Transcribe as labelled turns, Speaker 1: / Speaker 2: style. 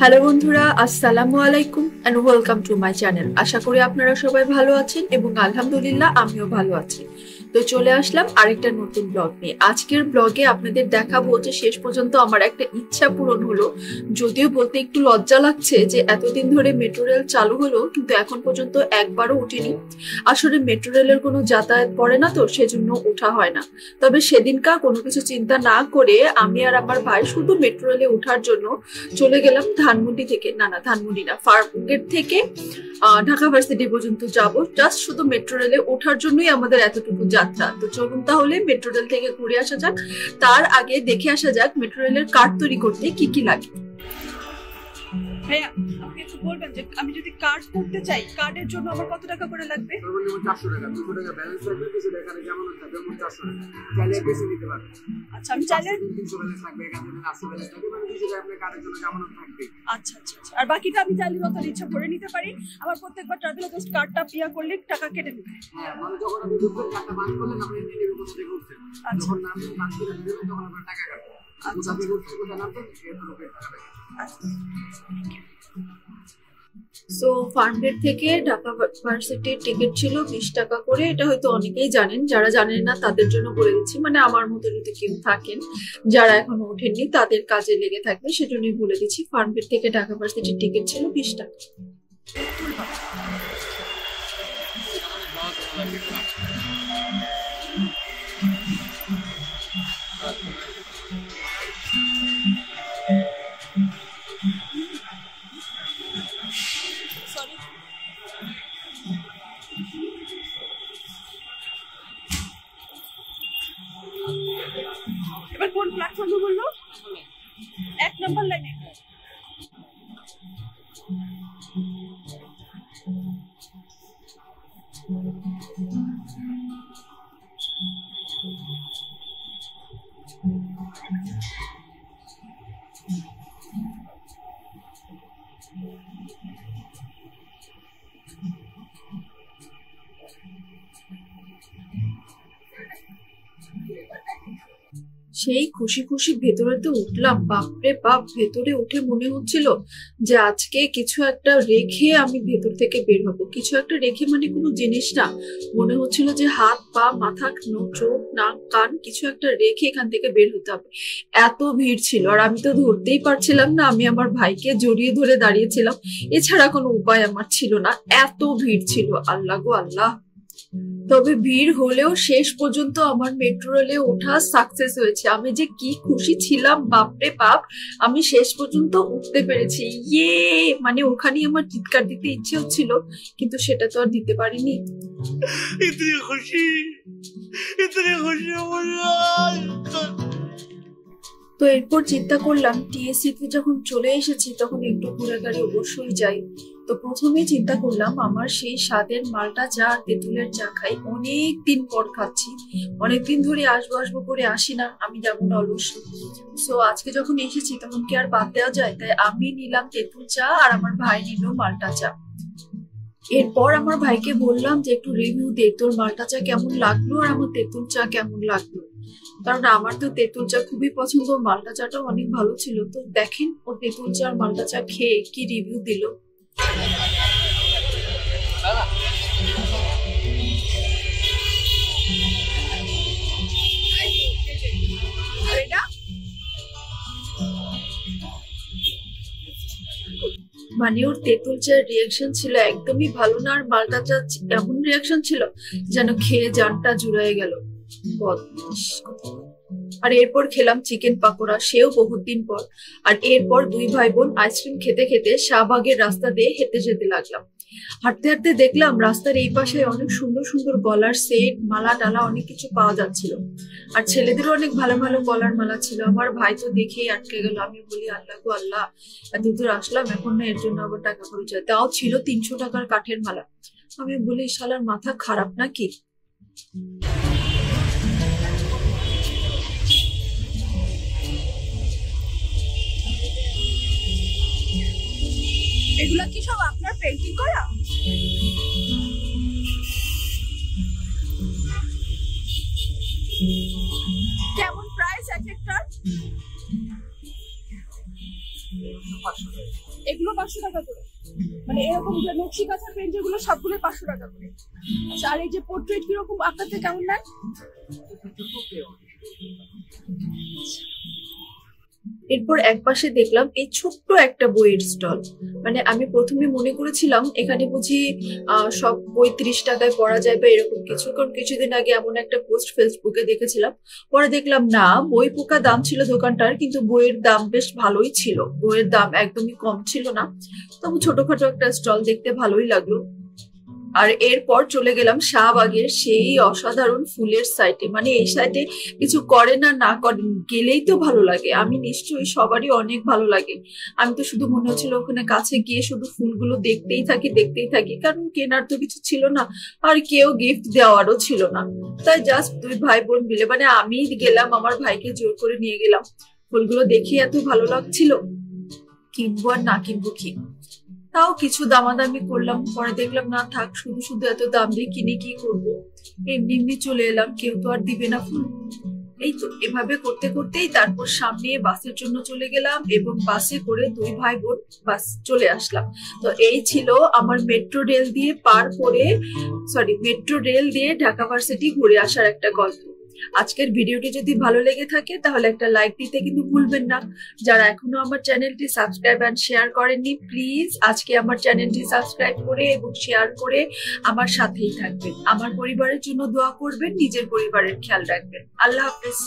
Speaker 1: Hello বন্ধুরা, আসসালামু আলাইকুম and welcome to my channel. আশা করি আপনারা সবাই ভালো আছেন এবং আলহামদুলিল্লাহ আমিও ভালো আছি। তো চলে আসলাম আরেকটা নতুন ব্লগ নিয়ে। আজকের ব্লগে আপনাদের দেখাবো যে শেষ পর্যন্ত আমার একটা ইচ্ছা পূরণ হলো। যদিও বলতে একটু লজ্জা লাগছে যে এতদিন ধরে মেট্রো রেল চালু হলো কিন্তু এখন পর্যন্ত একবারও উঠিনি। আসলে মেট্রো রেলের কোনো যাতায়াত পড়ে না, তো সেজন্য ওঠা হয় না। তবে সেদিনকার কোনো কিছু চিন্তা না করে আমি আর আমার ভাই শুধু মেট্রো রেলে ওঠার জন্য চলে গেলাম ধানমন্ডি থেকে, ধানমন্ডি না, ফার্মগেট থেকে ঢাকা ভার্সিটি পর্যন্ত যাব। জাস্ট শুধু মেট্রো রেলে ওঠার জন্যই আমাদের এতটুকু যাত্রা। তো চলুন তাহলে মেট্রো রেল থেকে ঘুরে আসা যাক। তার আগে দেখে আসা যাক মেট্রো রেলের কার্ড তৈরি করতে কি কি লাগে। ভাইয়া, আপনি একটু বলবেন যে আমি যদি কার্ড করতে চাই, কার্ডের জন্য আমার কত টাকা করে লাগবে?
Speaker 2: সর্বনিম্ন 400 টাকা, 200 টাকা ব্যালেন্স লাগবে, কিছু টাকা যেমন থাকবে 400 টাকা। চাইলে বেশি নিতে পারবেন।
Speaker 1: আচ্ছা, আমি চাইলে
Speaker 2: 300 ব্যালেন্স লাগবে, এখানে 800 ব্যালেন্স লাগবে, মানে কিছু টাকা আপনার কার্ডের জন্য যেমন থাকবে।
Speaker 1: আচ্ছা আচ্ছা আচ্ছা। আর বাকিটা আমি চাইলে যত ইচ্ছা করে নিতে পারি। আমার প্রত্যেকবার ট্রাভেল জাস্ট কার্ডটা পিয়া করলে টাকা কেটে নেবে।
Speaker 2: হ্যাঁ, মানে যখন আপনি দুপুর কার্ডটা বাদ করলেন আপনি নিজের উপর থেকে উঠছেন। যখন নাম বাদ করে দিবেন তখন আপনার টাকা কাটবে। আচ্ছা, আপনি উঠছেন কোথা নামবেন এর উপর টাকা লাগবে। আচ্ছা।
Speaker 1: সো ফার্মগেট থেকে ঢাকা ভার্সিটির টিকিট ছিল 20 টাকা করে। এটা হয়তো অনেকেই জানেন, যারা জানেন না তাদের জন্য বলে দিচ্ছি। মানে আমার মতো যদি কেউ থাকেন যারা এখনো ওঠেননি তাদের কাজে লেগে থাকবে, সেজন্যই বলে দিচ্ছি। ফার্মগেট থেকে ঢাকা ভার্সিটির টিকিট ছিল 20 টাকা। এবার কোন প্ল্যাটফর্মে বললো? 1 নম্বর লাইনে। সেই খুশি খুশি ভেতরেতে উঠলাম। বাপরে বাপ, ভেতরে উঠে মনে হচ্ছিল যে আজকে কিছু একটা রেখে আমি ভেতর থেকে বের হবো। কিছু একটা রেখে মানে কোনো জিনিস না, মনে হচ্ছিল যে হাত পা মাথা চোখ নাক কান কিছু একটা রেখে এখান থেকে বের হতে হবে। এত ভিড় ছিল আর আমি তো ধরতেই পারছিলাম না। আমি আমার ভাইকে জড়িয়ে ধরে দাঁড়িয়েছিলাম, এছাড়া কোনো উপায় আমার ছিল না। এত ভিড় ছিল, আল্লাহ গো আল্লাহ। তবে ভিড় হলেও শেষ পর্যন্ত আমার মেট্রো রেলে ওঠা সাকসেস হয়েছে। আমি যে কি খুশি ছিলাম, বাপরে বাপ। আমি শেষ পর্যন্ত উঠতে পেরেছি, ইয়ে। মানে ওখানেই আমার চিৎকার দিতে ইচ্ছে হচ্ছিল, কিন্তু সেটা তো আর দিতে পারিনি।
Speaker 2: ইতনি খুশি
Speaker 1: তো এরপর চিন্তা করলাম টিএসসি তে যখন চলে এসেছি তখন একটু ঘোরাঘুরি অবশ্যই যাই। তো প্রথমেই চিন্তা করলাম আমার সেই স্বাদের মালটা চা আর তেঁতুলের চা খাই। অনেক দিন পর খাচ্ছি, অনেকদিন ধরে আসবো আসবো করে আসি না, আমি যেমন অলস। সো আজকে যখন এসেছি তখন কি আর বাদ দেওয়া যায়? তাই আমি নিলাম তেঁতুল চা আর আমার ভাই নিল মালটা চা। এরপর আমার ভাইকে বললাম যে একটু রিভিউ দে, তোর মালটা চা কেমন লাগলো আর আমার তেঁতুল চা কেমন লাগলো। কারণ আমার তো তেঁতুল চা খুবই পছন্দ, মালটা চাটাও অনেক ভালো ছিল। তো দেখেন ও তেঁতুল চা আর মালটা চা খেয়ে কি রিভিউ দিল। মানে ওর তেঁতুল চায়ের রিয়াকশন ছিল একদমই ভালো না, আর মালটা চা এমন রিয়াকশন ছিল যেন খেয়ে জানটা জুড়ায় গেল। আর এরপর খেলাম চিকেন পাকোড়া, সেও বহুত দিন পর। আর এরপর দুই ভাই বোন আইসক্রিম খেতে খেতে শাহবাগের রাস্তা দিয়ে হেঁটে যেতে লাগলাম। হাঁটতে হাঁটতে দেখলাম রাস্তার এই পাশে অনেক সুন্দর সুন্দর গলার সেট, মালা টালা অনেক কিছু পাওয়া যাচ্ছিল। আর ছেলেদেরও অনেক ভালো ভালো গলার মালা ছিল। আমার ভাই তো দেখেই আটকে গেল। আমি বলি আল্লাহ গো আল্লাহ, এত দূর আসলাম, এখন না এর জন্য আবার টাকা খরচ হয়। তাও ছিল 300 টাকার কাঠের মালা। আমি বলি শালার মাথা খারাপ নাকি? এগুলা কি সব আপনার পেন্টিং করা? কেমন প্রাইস এক একটার?
Speaker 2: 500 টাকা।
Speaker 3: এগুলো 500 টাকা করে, মানে এরকম যে নকশি কাঁথা পেন যেগুলো সবগুলো 500 টাকা করে। আচ্ছা, আর এই যে পোর্ট্রেট কিরকম আঁকাতে কেমন নেন?
Speaker 1: এরপর একপাশে দেখলাম এই ছোট্ট একটা বইয়ের স্টল। মানে আমি প্রথমে মনে করেছিলাম এখানে বুঝি সব বই 30 টাকায় পড়া যায় বা এরকম কিছু, কারণ কিছুদিন আগে এমন একটা পোস্ট ফেসবুকে দেখেছিলাম। পরে দেখলাম না, বই পোকা দাম ছিল দোকানটার, কিন্তু বইয়ের দাম বেশ ভালোই ছিল, বইয়ের দাম একদমই কম ছিল না। তবু ছোটখাটো একটা স্টল দেখতে ভালোই লাগলো। আর এরপর চলে গেলাম শাহবাগের সেই অসাধারণ ফুলের সাইটে। মানে এই সাইটে কিছু করেন আর না করেন, গেলেই তো ভালো লাগে। আমি নিশ্চয়ই সবারই অনেক ভালো লাগে। আমি তো শুধু মনে হচ্ছিল ওখানে কাছে গিয়ে শুধু ফুলগুলো দেখতেই থাকি, কারণ কেনার তো কিছু ছিল না, আর কেউ গিফট দেওয়ারও ছিল না। তাই জাস্ট দুই ভাই বোন মিলে, মানে আমি গেলাম, আমার ভাইকে জোর করে নিয়ে গেলাম। ফুলগুলো দেখে এত ভালো লাগছিল, কিনবো আর না কিনবো কি। তাও কিছু দামাদামি করলাম, পরে দেখলাম না থাক, শুধু শুধু এত দাম দিয়ে কিনে কি করবো, এমনি চলে এলাম, কেউ তো আর দিবে না ফুল। এই তো এভাবে করতে করতেই তারপর সামনে বাসের জন্য চলে গেলাম, এবং বাসে করে দুই ভাই বোন বাস চলে আসলাম। তো এই ছিল আমার মেট্রো রেল দিয়ে ঢাকা ভার্সিটি ঘুরে আসার একটা গল্প। আজকের ভিডিওটি যদি ভালো লেগে থাকে তাহলে একটা লাইক দিতে কিন্তু ভুলবেন না। যারা এখনো আমার চ্যানেলটি সাবস্ক্রাইব এন্ড শেয়ার করেননি, প্লিজ আজকে আমার চ্যানেলটি সাবস্ক্রাইব করে এবং শেয়ার করে আমার সাথেই থাকবেন। আমার পরিবারের জন্য দোয়া করবেন, নিজের পরিবারের খেয়াল রাখবেন। আল্লাহ হাফেজ।